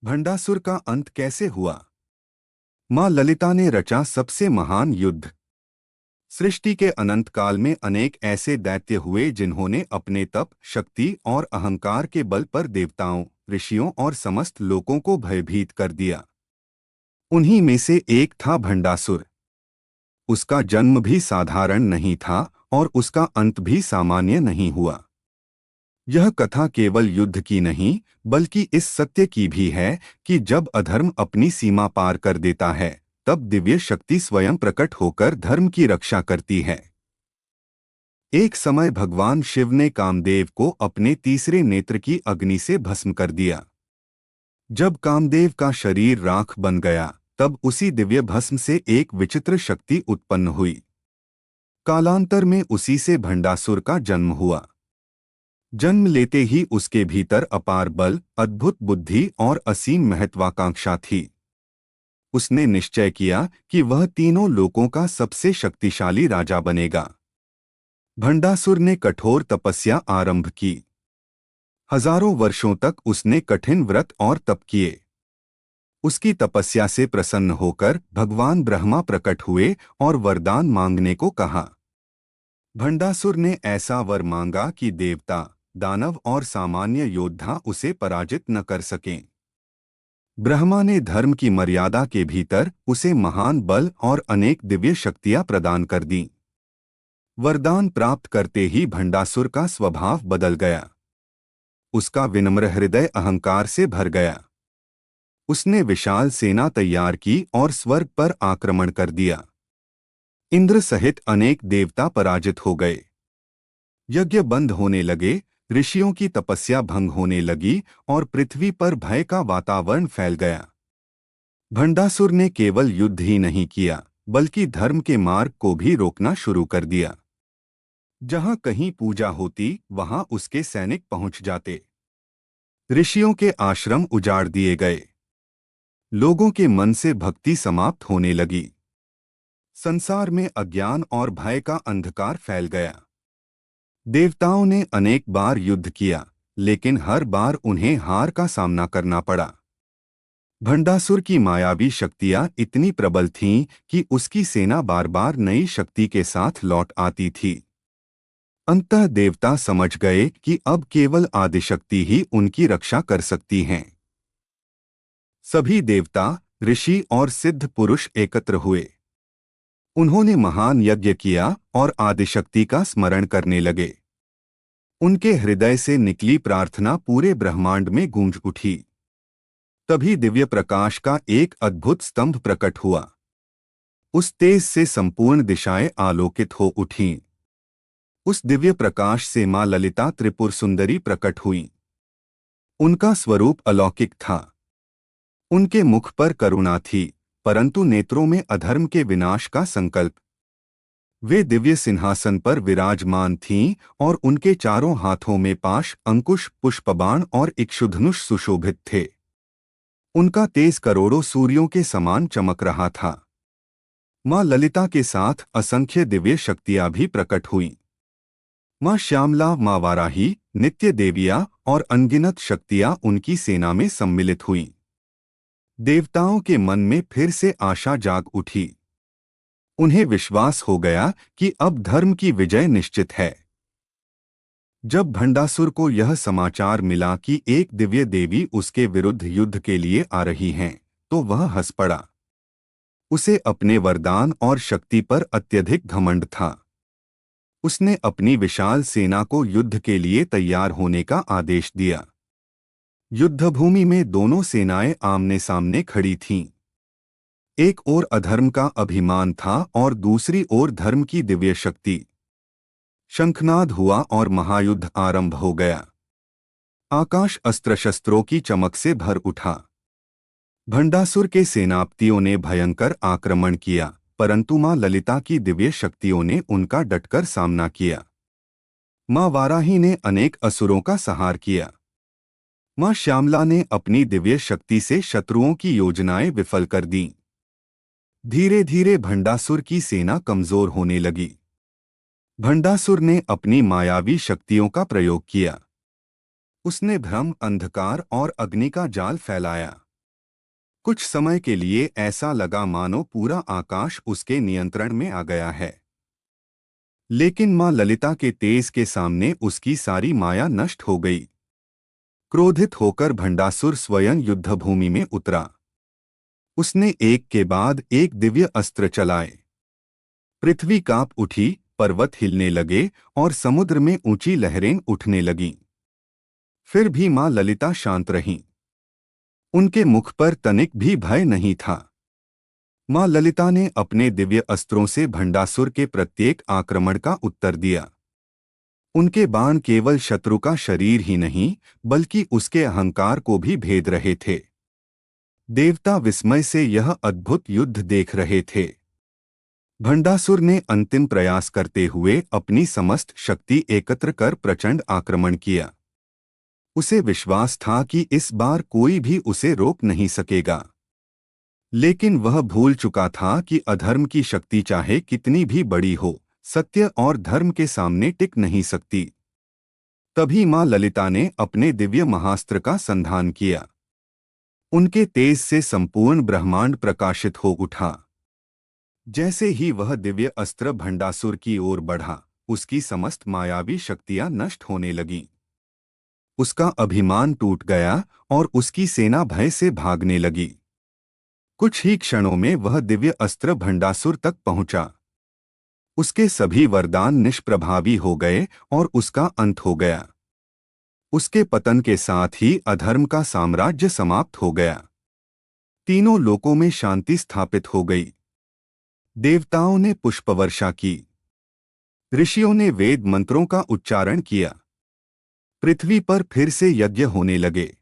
भंडासुर का अंत कैसे हुआ? मां ललिता ने रचा सबसे महान युद्ध। सृष्टि के अनंत काल में अनेक ऐसे दैत्य हुए जिन्होंने अपने तप, शक्ति और अहंकार के बल पर देवताओं, ऋषियों और समस्त लोगों को भयभीत कर दिया। उन्हीं में से एक था भंडासुर। उसका जन्म भी साधारण नहीं था और उसका अंत भी सामान्य नहीं हुआ। यह कथा केवल युद्ध की नहीं, बल्कि इस सत्य की भी है कि जब अधर्म अपनी सीमा पार कर देता है, तब दिव्य शक्ति स्वयं प्रकट होकर धर्म की रक्षा करती है। एक समय भगवान शिव ने कामदेव को अपने तीसरे नेत्र की अग्नि से भस्म कर दिया। जब कामदेव का शरीर राख बन गया, तब उसी दिव्य भस्म से एक विचित्र शक्ति उत्पन्न हुई। कालांतर में उसी से भंडासुर का जन्म हुआ। जन्म लेते ही उसके भीतर अपार बल, अद्भुत बुद्धि और असीम महत्वाकांक्षा थी। उसने निश्चय किया कि वह तीनों लोकों का सबसे शक्तिशाली राजा बनेगा। भंडासुर ने कठोर तपस्या आरंभ की। हजारों वर्षों तक उसने कठिन व्रत और तप किए। उसकी तपस्या से प्रसन्न होकर भगवान ब्रह्मा प्रकट हुए और वरदान मांगने को कहा। भंडासुर ने ऐसा वर मांगा कि देवता, दानव और सामान्य योद्धा उसे पराजित न कर सकें। ब्रह्मा ने धर्म की मर्यादा के भीतर उसे महान बल और अनेक दिव्य शक्तियां प्रदान कर दीं। वरदान प्राप्त करते ही भंडासुर का स्वभाव बदल गया। उसका विनम्र हृदय अहंकार से भर गया। उसने विशाल सेना तैयार की और स्वर्ग पर आक्रमण कर दिया। इंद्र सहित अनेक देवता पराजित हो गए। यज्ञ बंद होने लगे, ऋषियों की तपस्या भंग होने लगी और पृथ्वी पर भय का वातावरण फैल गया। भंडासुर ने केवल युद्ध ही नहीं किया, बल्कि धर्म के मार्ग को भी रोकना शुरू कर दिया। जहां कहीं पूजा होती, वहां उसके सैनिक पहुंच जाते। ऋषियों के आश्रम उजाड़ दिए गए। लोगों के मन से भक्ति समाप्त होने लगी। संसार में अज्ञान और भय का अंधकार फैल गया। देवताओं ने अनेक बार युद्ध किया, लेकिन हर बार उन्हें हार का सामना करना पड़ा। भंडासुर की मायावी शक्तियां इतनी प्रबल थीं कि उसकी सेना बार बार नई शक्ति के साथ लौट आती थी। अंततः देवता समझ गए कि अब केवल आदिशक्ति ही उनकी रक्षा कर सकती हैं। सभी देवता, ऋषि और सिद्ध पुरुष एकत्र हुए। उन्होंने महान यज्ञ किया और आदिशक्ति का स्मरण करने लगे। उनके हृदय से निकली प्रार्थना पूरे ब्रह्मांड में गूंज उठी। तभी दिव्य प्रकाश का एक अद्भुत स्तंभ प्रकट हुआ। उस तेज से संपूर्ण दिशाएं आलोकित हो उठीं। उस दिव्य प्रकाश से मां ललिता त्रिपुर सुंदरी प्रकट हुईं। उनका स्वरूप अलौकिक था। उनके मुख पर करुणा थी, परंतु नेत्रों में अधर्म के विनाश का संकल्प। वे दिव्य सिंहासन पर विराजमान थीं और उनके चारों हाथों में पाश, अंकुश, पुष्पबाण और इक्षुधनुष सुशोभित थे। उनका तेज करोड़ों सूर्यों के समान चमक रहा था। मां ललिता के साथ असंख्य दिव्य शक्तियां भी प्रकट हुईं। मां श्यामला, मां वाराही, नित्य देविया और अनगिनत शक्तियां उनकी सेना में सम्मिलित हुईं। देवताओं के मन में फिर से आशा जाग उठी। उन्हें विश्वास हो गया कि अब धर्म की विजय निश्चित है। जब भंडासुर को यह समाचार मिला कि एक दिव्य देवी उसके विरुद्ध युद्ध के लिए आ रही हैं, तो वह हंस पड़ा। उसे अपने वरदान और शक्ति पर अत्यधिक घमंड था। उसने अपनी विशाल सेना को युद्ध के लिए तैयार होने का आदेश दिया। युद्धभूमि में दोनों सेनाएं आमने सामने खड़ी थीं। एक ओर अधर्म का अभिमान था और दूसरी ओर धर्म की दिव्य शक्ति। शंखनाद हुआ और महायुद्ध आरंभ हो गया। आकाश अस्त्र शस्त्रों की चमक से भर उठा। भंडासुर के सेनापतियों ने भयंकर आक्रमण किया, परंतु मां ललिता की दिव्य शक्तियों ने उनका डटकर सामना किया। मां वाराही ने अनेक असुरों का संहार किया। मां श्यामला ने अपनी दिव्य शक्ति से शत्रुओं की योजनाएं विफल कर दीं। धीरे धीरे भंडासुर की सेना कमजोर होने लगी। भंडासुर ने अपनी मायावी शक्तियों का प्रयोग किया। उसने भ्रम, अंधकार और अग्नि का जाल फैलाया। कुछ समय के लिए ऐसा लगा मानो पूरा आकाश उसके नियंत्रण में आ गया है। लेकिन मां ललिता के तेज के सामने उसकी सारी माया नष्ट हो गई। क्रोधित होकर भंडासुर स्वयं युद्धभूमि में उतरा। उसने एक के बाद एक दिव्य अस्त्र चलाए। पृथ्वी कांप उठी, पर्वत हिलने लगे और समुद्र में ऊंची लहरें उठने लगीं। फिर भी मां ललिता शांत रहीं। उनके मुख पर तनिक भी भय नहीं था। मां ललिता ने अपने दिव्य अस्त्रों से भंडासुर के प्रत्येक आक्रमण का उत्तर दिया। उनके बाण केवल शत्रु का शरीर ही नहीं, बल्कि उसके अहंकार को भी भेद रहे थे। देवता विस्मय से यह अद्भुत युद्ध देख रहे थे। भंडासुर ने अंतिम प्रयास करते हुए अपनी समस्त शक्ति एकत्र कर प्रचंड आक्रमण किया। उसे विश्वास था कि इस बार कोई भी उसे रोक नहीं सकेगा। लेकिन वह भूल चुका था कि अधर्म की शक्ति चाहे कितनी भी बड़ी हो, सत्य और धर्म के सामने टिक नहीं सकती। तभी मां ललिता ने अपने दिव्य महास्त्र का संधान किया। उनके तेज से संपूर्ण ब्रह्मांड प्रकाशित हो उठा। जैसे ही वह दिव्य अस्त्र भंडासुर की ओर बढ़ा, उसकी समस्त मायावी शक्तियां नष्ट होने लगीं। उसका अभिमान टूट गया और उसकी सेना भय से भागने लगी। कुछ ही क्षणों में वह दिव्य अस्त्र भंडासुर तक पहुंचा। उसके सभी वरदान निष्प्रभावी हो गए और उसका अंत हो गया। उसके पतन के साथ ही अधर्म का साम्राज्य समाप्त हो गया। तीनों लोकों में शांति स्थापित हो गई। देवताओं ने पुष्पवर्षा की। ऋषियों ने वेद मंत्रों का उच्चारण किया। पृथ्वी पर फिर से यज्ञ होने लगे।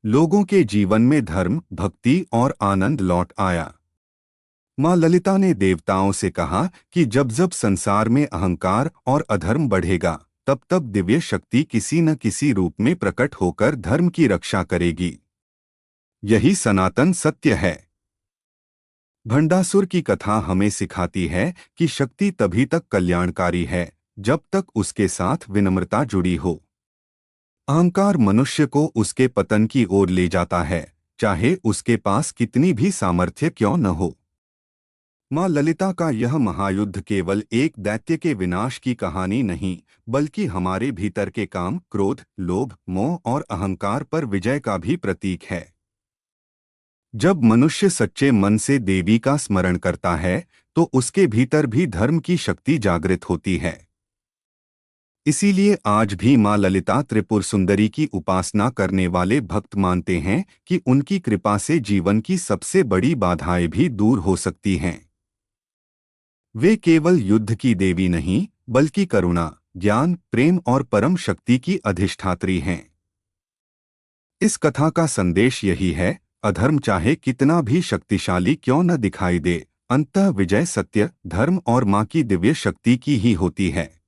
लोगों के जीवन में धर्म, भक्ति और आनंद लौट आया। मां ललिता ने देवताओं से कहा कि जब जब संसार में अहंकार और अधर्म बढ़ेगा, तब तब दिव्य शक्ति किसी न किसी रूप में प्रकट होकर धर्म की रक्षा करेगी। यही सनातन सत्य है। भंडासुर की कथा हमें सिखाती है कि शक्ति तभी तक कल्याणकारी है जब तक उसके साथ विनम्रता जुड़ी हो। अहंकार मनुष्य को उसके पतन की ओर ले जाता है, चाहे उसके पास कितनी भी सामर्थ्य क्यों न हो। मां ललिता का यह महायुद्ध केवल एक दैत्य के विनाश की कहानी नहीं, बल्कि हमारे भीतर के काम, क्रोध, लोभ, मोह और अहंकार पर विजय का भी प्रतीक है। जब मनुष्य सच्चे मन से देवी का स्मरण करता है, तो उसके भीतर भी धर्म की शक्ति जागृत होती है। इसीलिए आज भी मां ललिता त्रिपुर सुंदरी की उपासना करने वाले भक्त मानते हैं कि उनकी कृपा से जीवन की सबसे बड़ी बाधाएं भी दूर हो सकती हैं। वे केवल युद्ध की देवी नहीं, बल्कि करुणा, ज्ञान, प्रेम और परम शक्ति की अधिष्ठात्री हैं। इस कथा का संदेश यही है, अधर्म चाहे कितना भी शक्तिशाली क्यों न दिखाई दे, अंततः विजय सत्य, धर्म और मां की दिव्य शक्ति की ही होती है।